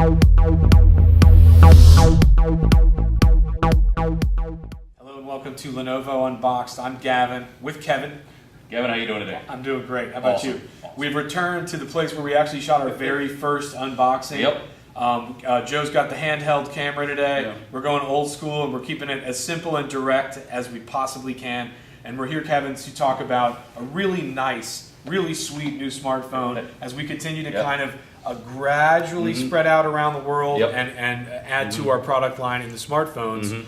Hello and welcome to Lenovo Unboxed. I'm Gavin with Kevin. Gavin, how you doing today? I'm doing great. How about Awesome. you? Awesome. We've returned to the place where we actually shot our very first unboxing. Yep. Joe's got the handheld camera today. Yeah. We're going old school and we're keeping it as simple and direct as we possibly can. And we're here, Kevin, to talk about a really nice, really sweet new smartphone as we continue to kind of gradually spread out around the world and add to our product line in the smartphones.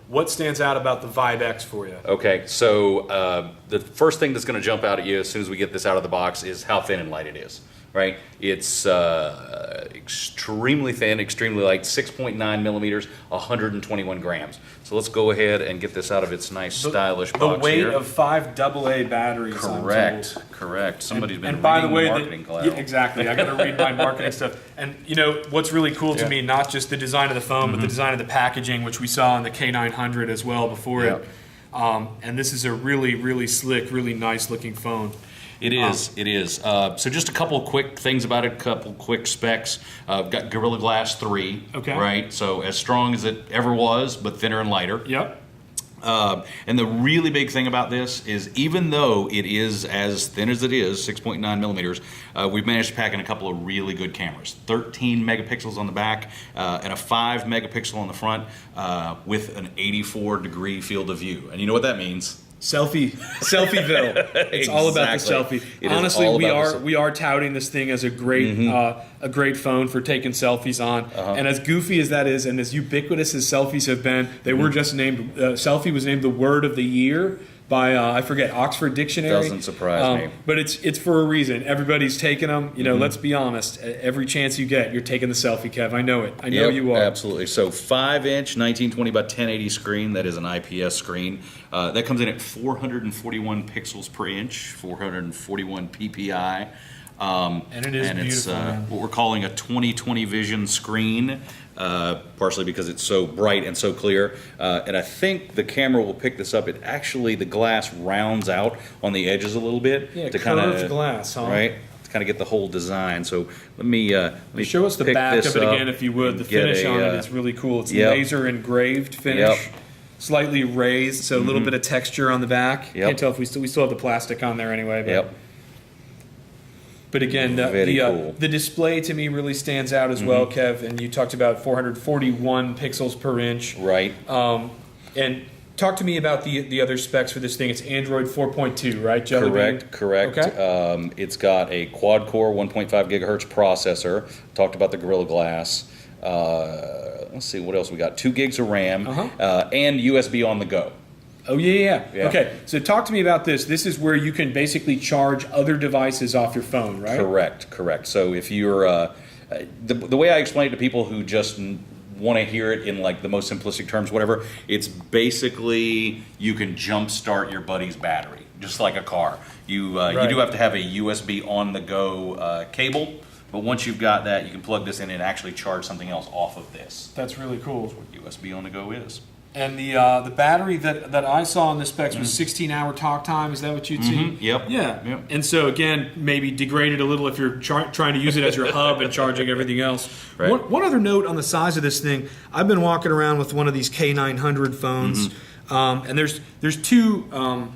What stands out about the Vibe X for you? Okay, so the first thing that's going to jump out at you as soon as we get this out of the box is how thin and light it is, right? It's extremely thin, extremely light, 6.9 millimeters, 121 grams. So let's go ahead and get this out of its nice, stylish box The weight here. of 5 AA batteries. Correct, I'm told. correct. Somebody's been and by reading the way, the marketing cloud. Yeah, exactly. I got to read my marketing stuff. And you know what's really cool to me, not just the design of the phone, but the design of the packaging, which we saw in the K900 as well before it. And this is a really, really slick, really nice looking phone. It is. It is. So just a couple of quick things about it, a couple quick specs. Got Gorilla Glass 3, right? So as strong as it ever was, but thinner and lighter. Yep. And the really big thing about this is even though it is as thin as it is, 6.9 millimeters, we've managed to pack in a couple of really good cameras. 13 megapixels on the back and a 5 megapixel on the front with an 84-degree field of view. And you know what that means? Selfieville. It's all about the selfie. Honestly, we are touting this thing as a great phone for taking selfies on. And as goofy as that is, and as ubiquitous as selfies have been, they were just named. Selfie was named the word of the year by I forget, Oxford Dictionary. Doesn't surprise me. But it's for a reason. Everybody's taking them. You know, let's be honest. Every chance you get, you're taking the selfie, Kev. I know it. I know you are. Absolutely. So 5-inch 1920 by 1080 screen. That is an IPS screen. That comes in at 441 pixels per inch, 441 ppi. And it is beautiful. It's what we're calling a 20/20 vision screen, partially because it's so bright and so clear. And I think the camera will pick this up. It actually, the glass rounds out on the edges a little bit. Yeah, to curved glass, huh? Right? To kind of get the whole design. So let me show us the back of it again, if you would. The finish on it is really cool. It's laser engraved finish. Slightly raised, so a little bit of texture on the back. Can't tell if we still have the plastic on there anyway. But But again, the display to me really stands out as well, Kev. And you talked about 441 pixels per inch. Right. And talk to me about the other specs for this thing. It's Android 4.2, right? Jelly Bean? Correct. Okay. It's got a quad-core 1.5 gigahertz processor. Talked about the Gorilla Glass. Let's see, what else we got? 2 gigs of RAM and USB on the go. Oh, yeah. Okay, so talk to me about this. This is where you can basically charge other devices off your phone, right? Correct. So if you're, the way I explain it to people who just want to hear it in like the most simplistic terms, whatever, it's basically you can jump start your buddy's battery, just like a car. You do have to have a USB on the go cable. But once you've got that, you can plug this in and actually charge something else off of this. That's really cool. That's what USB on the go is. And the battery that I saw in the specs was 16-hour talk time. Is that what you'd see? Yep. Yeah. And so again, maybe degraded a little if you're trying to use it as your hub and charging everything else. Right. One other note on the size of this thing. I've been walking around with one of these K900 phones, and there's two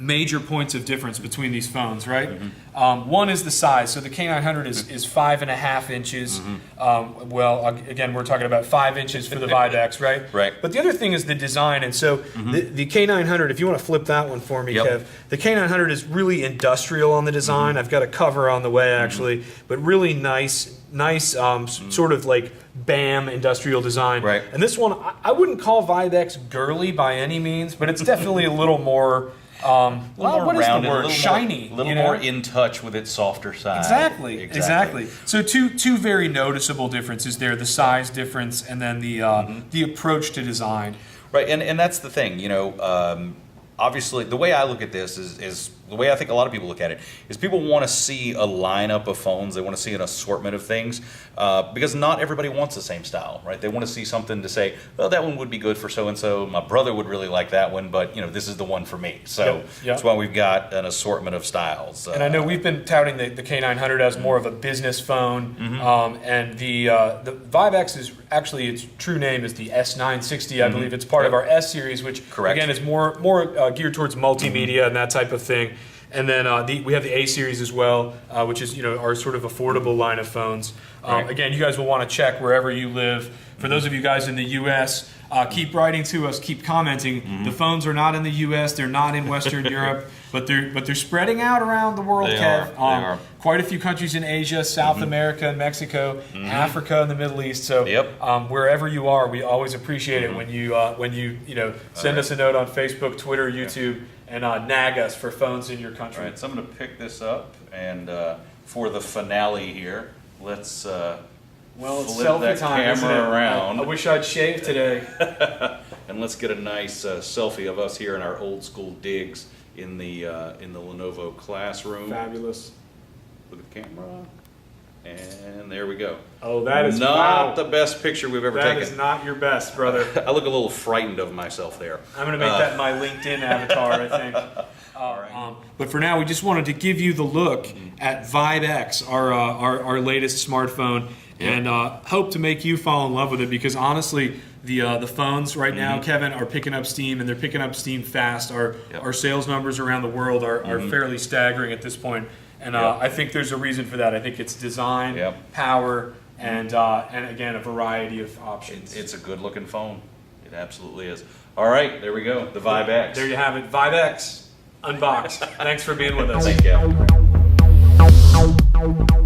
major points of difference between these phones, right? One is the size. So the K900 is 5.5 inches. Well, again, we're talking about 5 inches for the Vibe X, right? Right. But the other thing is the design. And so the K900, if you want to flip that one for me, Kev, the K900 is really industrial on the design. I've got a cover on the way, actually, but really nice sort of like BAM industrial design. Right. And this one, I wouldn't call Vibe X girly by any means, but it's definitely a little more... what is the word? Shiny. A little more in touch with its softer side. Exactly. So two very noticeable differences there: the size difference, and then the approach to design. Right, and that's the thing. You know, obviously, the way I look at this is the way I think a lot of people look at it is people want to see a lineup of phones. They want to see an assortment of things because not everybody wants the same style, right? They want to see something to say, well, that one would be good for so-and-so. My brother would really like that one, but this is the one for me. So that's why we've got an assortment of styles. And I know we've been touting the K900 as more of a business phone, and the Vibe X is actually, its true name is the S960. I believe it's part of our S series, which again is more geared towards multimedia and that type of thing. And then we have the A series as well, which is our sort of affordable line of phones. Again, you guys will want to check wherever you live. For those of you guys in the U.S., keep writing to us, keep commenting. The phones are not in the U.S., they're not in Western Europe, but they're spreading out around the world, Kev. They are. Quite a few countries in Asia, South America, and Mexico, Africa, and the Middle East. So wherever you are, we always appreciate it when you send us a note on Facebook, Twitter, YouTube, and nag us for phones in your country. All right, so I'm going to pick this up, and for the finale here, let's it's flip selfie that time, camera around. I wish I'd shaved today. And let's get a nice selfie of us here in our old school digs in the Lenovo classroom. Fabulous. Look at the camera. And there we go. Oh, that is not the best picture we've ever taken. That is not your best, brother. I look a little frightened of myself there. I'm going to make that my LinkedIn avatar, I think. But for now, we just wanted to give you the look at Vibe X, our latest smartphone, and hope to make you fall in love with it, because honestly, the phones right now, Kevin, are picking up steam, and they're picking up steam fast. Our sales numbers around the world are fairly staggering at this point. And I think there's a reason for that. I think it's design, power, and again, a variety of options. It's a good-looking phone. It absolutely is. All right, there we go. The Vibe X. There you have it. Vibe X, unboxed. Thanks for being with us. Thank you.